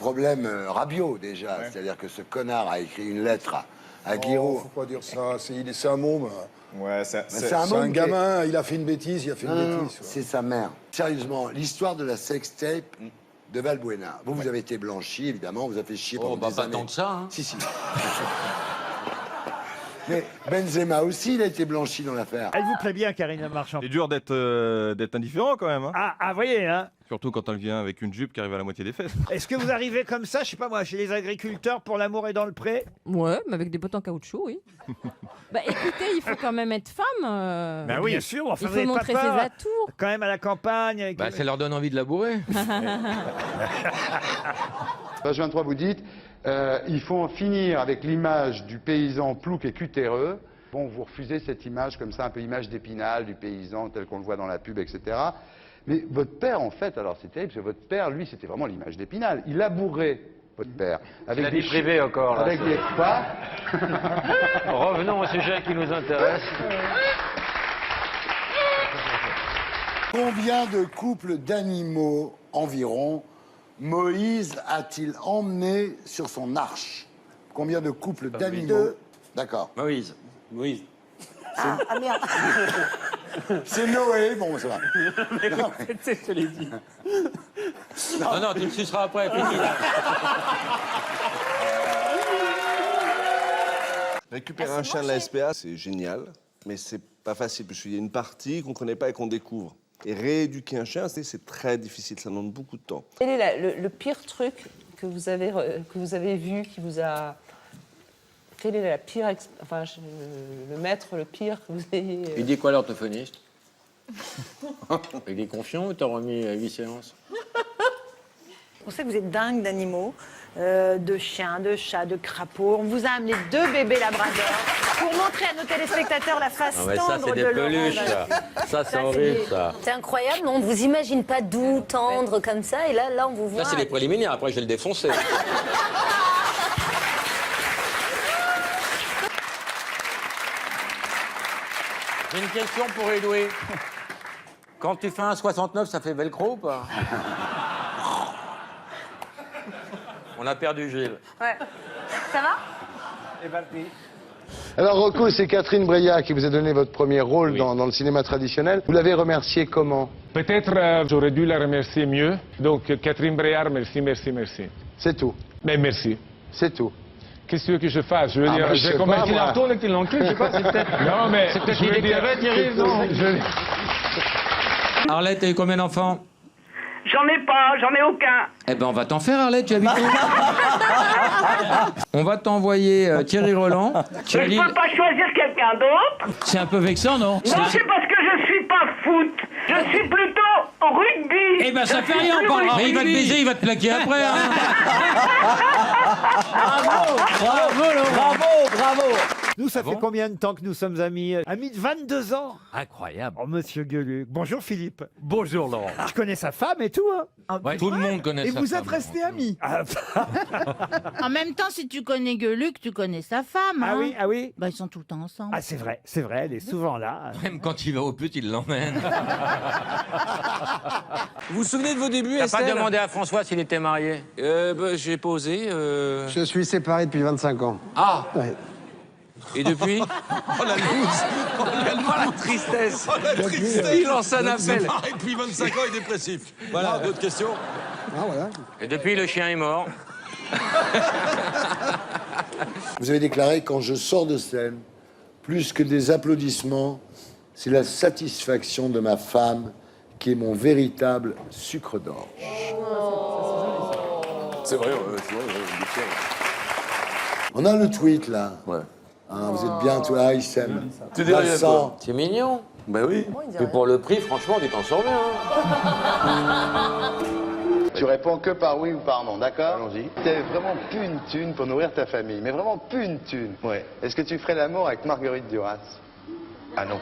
problème Rabiot, déjà. Ouais. C'est-à-dire que ce connard a écrit une lettre à Giroud. Faut pas dire ça, c'est un môme. Ouais, C'est C'est un gamin, il a fait une bêtise, il a fait une Non, bêtise. c'est sa mère. Sérieusement, l'histoire de la sextape de Valbuena. Vous avez été blanchi, évidemment, vous avez fait chier pendant des pas années. tant que ça, hein. Si. Mais Benzema aussi, il a été blanchi dans l'affaire. Elle vous plaît bien, Karina Marchand? C'est dur d'être indifférent quand même. Hein. Ah, voyez, hein. Surtout quand elle vient avec une jupe qui arrive à la moitié des fesses. Est-ce que vous arrivez comme ça, je sais pas moi, chez les agriculteurs pour l'amour est dans le pré? Ouais, mais avec des bottes en caoutchouc, oui. Bah écoutez, il faut quand même être femme. Ben oui, bien sûr, enfin, il vous faut avez pas montrer ses peur, atours. quand même à la campagne. Avec... Bah, ça leur donne envie de labourer. Page 23, vous dites il faut en finir avec l'image du paysan plouc et cutéreux. Bon, vous refusez cette image comme ça, un peu image d'Épinal, du paysan tel qu'on le voit dans la pub, etc. Mais votre père, en fait, alors c'est terrible, parce que votre père, lui, c'était vraiment l'image d'Épinal. Il labourait, votre père. Avec la vie privée encore, là. Avec des quoi Revenons au sujet qui nous intéresse. Combien de couples d'animaux environ Moïse a-t-il emmené sur son arche? Combien de couples d'animaux? D'accord. Moïse. Ah merde. C'est Noé, bon, ça va. C'est ce que je l'ai dit. Non, tu le suceras après, fini. Récupérer un chien de la SPA, c'est génial, mais c'est pas facile, parce qu'il y a une partie qu'on connaît pas et qu'on découvre. Et rééduquer un chien, c'est très difficile, ça demande beaucoup de temps. Quel est le pire truc que vous avez vu, qui vous a... Quel est la pire... le maître, le pire que vous ayez... Il dit quoi l'orthophoniste? Il est confiant ou t'as remis 8 séances? On sait que vous êtes dingue d'animaux, de chiens, de chats, de crapauds. On vous a amené 2 bébés labradors pour montrer à nos téléspectateurs la face Ça, tendre c'est de des Laurent. peluches, ça. C'est horrible, ça. C'est incroyable, on vous imagine pas doux, tendre comme ça, et là on vous voit. Ça, c'est les préliminaires. Après, je vais le défoncer. J'ai une question pour Edoui. Quand tu fais un 69, ça fait velcro ou pas? On a perdu Gilles. Ouais. Ça va? Alors Rocco, c'est Catherine Breillat qui vous a donné votre premier rôle dans le cinéma traditionnel. Vous l'avez remerciée comment? Peut-être j'aurais dû la remercier mieux. Donc Catherine Breillat, merci, merci, merci. C'est tout. Mais merci. C'est tout. Qu'est-ce que tu veux que je fasse? Je veux dire, je j'ai sais convaincu pas, moi. Arthur et qu'il l'encule, je sais pas, c'est peut-être... Non, mais... C'est peut-être l'idée que Thierry, non? Arlette, t'as eu combien d'enfants? J'en ai aucun. Eh ben, on va t'en faire, Arlette, tu habites où? On va t'envoyer Thierry Roland. Thierry... pas choisir quelqu'un d'autre. C'est un peu vexant, non? Non, c'est parce que je suis pas foot. Je suis plutôt rugby. Eh ben, ça fait rien, on parlera. Mais il va te baiser, il va te plaquer après, hein. Bravo. Nous, ça fait combien de temps que nous sommes amis? Amis de 22 ans. Incroyable. Oh, monsieur Gueluc. Bonjour, Philippe. Bonjour, Laurent. Je connais sa femme et tout, hein. Ouais, tout le monde connaît Et sa vous femme, êtes restés Laurent. amis. En même temps, si tu connais Gueuluc, tu connais sa femme. Ah oui, ah oui. Bah, ils sont tout le temps ensemble. Ah, c'est vrai, elle est souvent là. Même quand il va au pute, il l'emmène. Vous vous souvenez de vos débuts, T'as Estelle? pas demandé à François s'il était marié? J'ai posé... Je suis séparé depuis 25 ans. Ah. Ouais. Et depuis? Oh la loose! Oh la tristesse! Oh la tristesse! Il lance un appel! Et puis 25 ans et dépressif. Voilà, d'autres questions? Ah voilà. Et depuis, le chien est mort. Vous avez déclaré, quand je sors de scène, plus que des applaudissements, c'est la satisfaction de ma femme qui est mon véritable sucre d'orge. C'est vrai, On a le tweet, là. Ouais. Hein, vous êtes bien, toi, il s'aime. Tu dis rien, toi. C'est mignon. Ben oui. Mais pour le prix, franchement, tu t'en sors bien. Hein. Tu réponds que par oui ou par non, d'accord? Allons-y. T'avais vraiment plus une thune pour nourrir ta famille, mais vraiment plus une thune. Ouais. Est-ce que tu ferais l'amour avec Marguerite Duras? Ah non.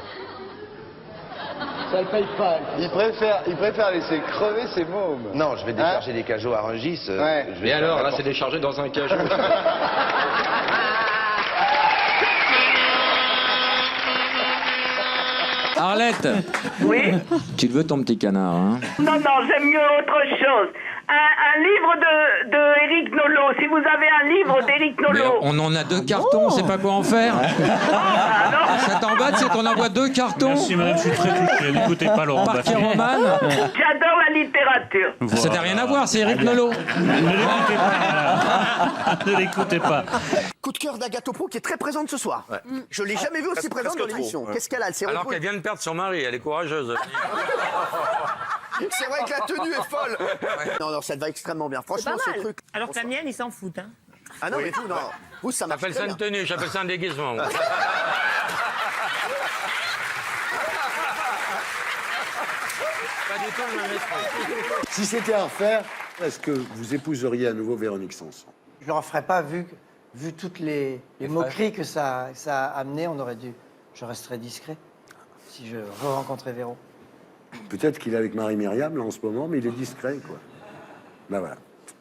Ça le paye pas. Il préfère laisser crever ses mômes. Non, je vais décharger des cajots à Rungis. Ouais. Et alors, là, c'est déchargé dans un cajou. Arlette. Oui? Tu le veux, ton petit canard, hein? Non, j'aime mieux autre chose. un livre de Éric Nolot. Si vous avez un livre d'Éric Mais Nolot. on en a 2 cartons, on sait pas quoi en faire. Ça t'embête, c'est qu'on envoie 2 cartons. Merci madame, je suis très touché. N'écoutez pas Laurent Par Baffie. Kéroman. J'adore la littérature. Ça n'a rien à voir, c'est Éric Nolot. Ne l'écoutez pas, voilà. Ne l'écoutez pas. Coup de cœur d'Agathe Pro qui est très présente ce soir. Je l'ai jamais vue aussi présente dans l'émission. Qu'est-ce qu'elle a? Elle s'est Alors retrouvée- qu'elle vient de perdre son mari, elle est courageuse. C'est vrai que la tenue est folle. Non, non, ça te va extrêmement bien. Franchement, C'est pas ce mal. truc. Alors que la mienne, ils s'en foutent. Hein. Ah non, mais vous, non. Vous, ça marche J'appelle très ça une bien. tenue, j'appelle ça un déguisement. moi. Pas du tout le même esprit. Si c'était à refaire, est-ce que vous épouseriez à nouveau Véronique Sanson? Je ne le referais pas, vu toutes les moqueries que ça a amené, je resterais discret si je re-rencontrais Véro. Peut-être qu'il est avec Marie-Myriam, là, en ce moment, mais il est discret, quoi. Ben voilà.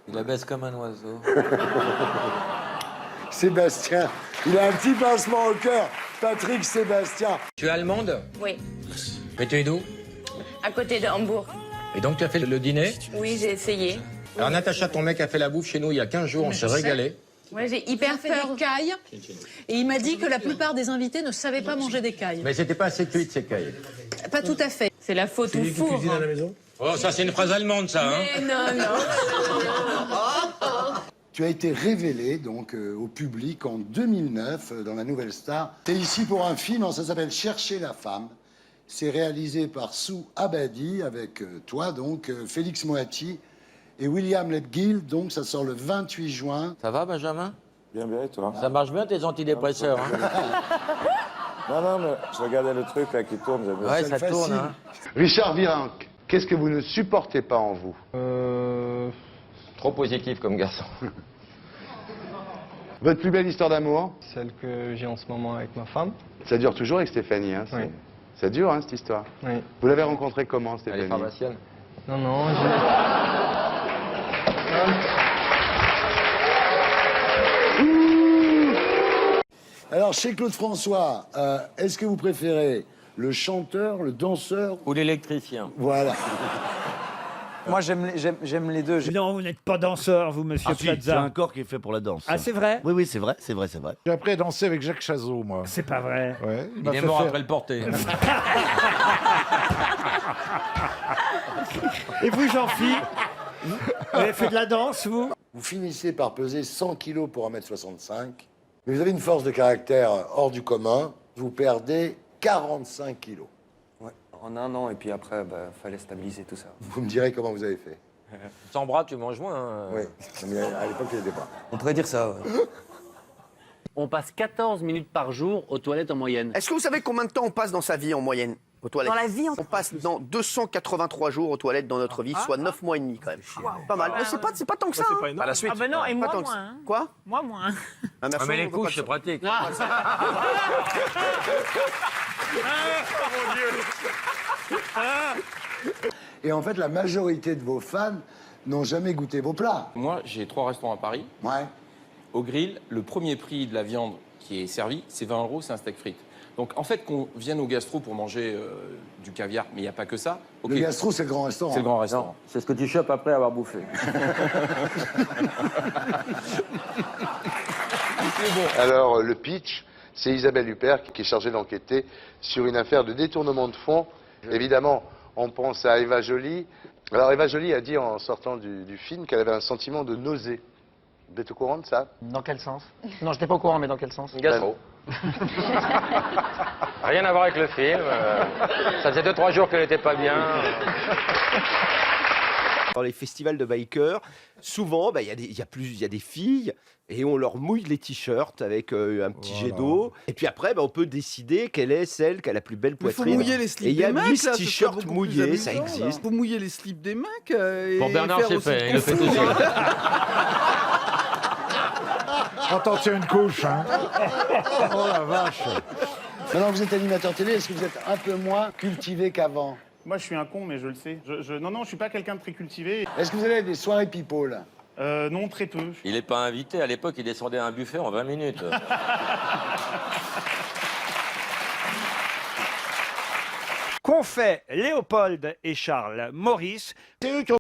Il la baisse comme un oiseau. Sébastien, il a un petit pincement au cœur. Patrick Sébastien. Tu es allemande? Oui, Mais tu es d'où? à côté de Hambourg. Et donc tu as fait le dîner? Oui, j'ai essayé. Alors Natacha, ton mec a fait la bouffe chez nous il y a 15 jours, on s'est régalé. Ouais, j'ai hyper peur. Des cailles. Et il m'a dit que la plupart des invités ne savaient pas manger des cailles. Mais c'était pas assez cuit, ces cailles. Pas tout à fait. C'est la faute au four. Oh, ça c'est une phrase allemande, ça, hein? Mais non. Tu as été révélé donc au public en 2009 dans la Nouvelle Star. T'es ici pour un film, ça s'appelle Chercher la femme. C'est réalisé par Sou Abadi avec toi donc, Félix Moati et William Ledgill. Donc ça sort le 28 juin. Ça va, Benjamin? Bien, bien, et toi? Ça marche bien tes antidépresseurs. Hein? Non, mais je regardais le truc là qui tourne. j'aime bien. Ouais, Ça ça le tourne. fascine. Hein? Richard Virenque, qu'est-ce que vous ne supportez pas en vous? Trop positif comme garçon. Votre plus belle histoire d'amour? Celle que j'ai en ce moment avec ma femme. Ça dure toujours avec Stéphanie, hein? Oui. Ça dure, hein, cette histoire? Oui. Vous l'avez rencontrée comment, Elle Stéphanie? est pharmacienne. Non, non, Alors chez Claude François, est-ce que vous préférez le chanteur, le danseur? Ou l'électricien. Voilà. Moi, j'aime les deux. Non, vous n'êtes pas danseur, vous, monsieur C'est Plaza. un corps qui est fait pour la danse. Ah, c'est vrai? Oui, oui, c'est vrai, c'est vrai, c'est vrai. J'ai appris à danser avec Jacques Chazot, moi. C'est pas vrai. Ouais, Il m'a est fait mort faire- après le porter. Et vous, Jean-Philippe? Vous avez fait de la danse, vous? Vous finissez par peser 100 kilos pour 1m65, mais vous avez une force de caractère hors du commun. Vous perdez 45 kilos. Ouais, en un an, et puis après, fallait stabiliser tout ça. Vous me direz comment vous avez fait. Sans bras, tu manges moins. Hein. Oui, mais à l'époque, il n'y avait pas. On pourrait dire ça, ouais. On passe 14 minutes par jour aux toilettes en moyenne. Est-ce que vous savez combien de temps on passe dans sa vie en moyenne aux toilettes? Dans la vie, on passe dans 283 jours aux toilettes dans notre vie, soit 9 mois et demi quand même. Pas mal. Mais c'est pas tant que ça. hein. À la suite. Ah ben non, et Pas moi tant que moins. ça. Hein. Quoi? Moi moins. Ah, merci, Ah, mais les on veut pas couches, de c'est ça. pratique. Et en fait, la majorité de vos fans n'ont jamais goûté vos plats. Moi, j'ai 3 restaurants à Paris. Ouais. Au grill, le premier prix de la viande qui est servie, c'est 20 €, c'est un steak frites. Donc, en fait, qu'on vienne au gastro pour manger du caviar, mais il n'y a pas que ça. Ok. Le gastro, c'est le grand restaurant. C'est le grand restaurant. C'est ce que tu chopes après avoir bouffé. Alors, le pitch, c'est Isabelle Huppert qui est chargée d'enquêter sur une affaire de détournement de fonds. Évidemment, on pense à Eva Joly. Alors, Eva Joly a dit en sortant du film qu'elle avait un sentiment de nausée. Vous êtes au courant de ça? Dans quel sens? Non, je n'étais pas au courant, mais dans quel sens? Gastro. Rien à voir avec le film. Ça faisait 2-3 jours qu'elle n'était pas bien. Dans les festivals de bikers, souvent, il y a des filles et on leur mouille les t-shirts avec un petit jet d'eau. Et puis après, on peut décider quelle est celle qui a la plus belle Il faut poitrine. mouiller les et slips il y a des mecs, 10 là, ce serait t-shirts beaucoup plus mouillés, ça amusant, là. existe. Faut mouiller les slips des mecs et Pour Bernard, faire c'est aussi fait, le il le fait tout concours. seul. Quand t'en tiens une couche, hein. Oh la vache. Maintenant que vous êtes animateur télé, est-ce que vous êtes un peu moins cultivé qu'avant? Moi, je suis un con, mais je le sais. Non, je suis pas quelqu'un de très cultivé. Est-ce que vous allez à des soirées people? Non, très peu. Il n'est pas invité. À l'époque, il descendait à un buffet en 20 minutes. Qu'ont fait Léopold et Charles Maurice? C'est eux qui ont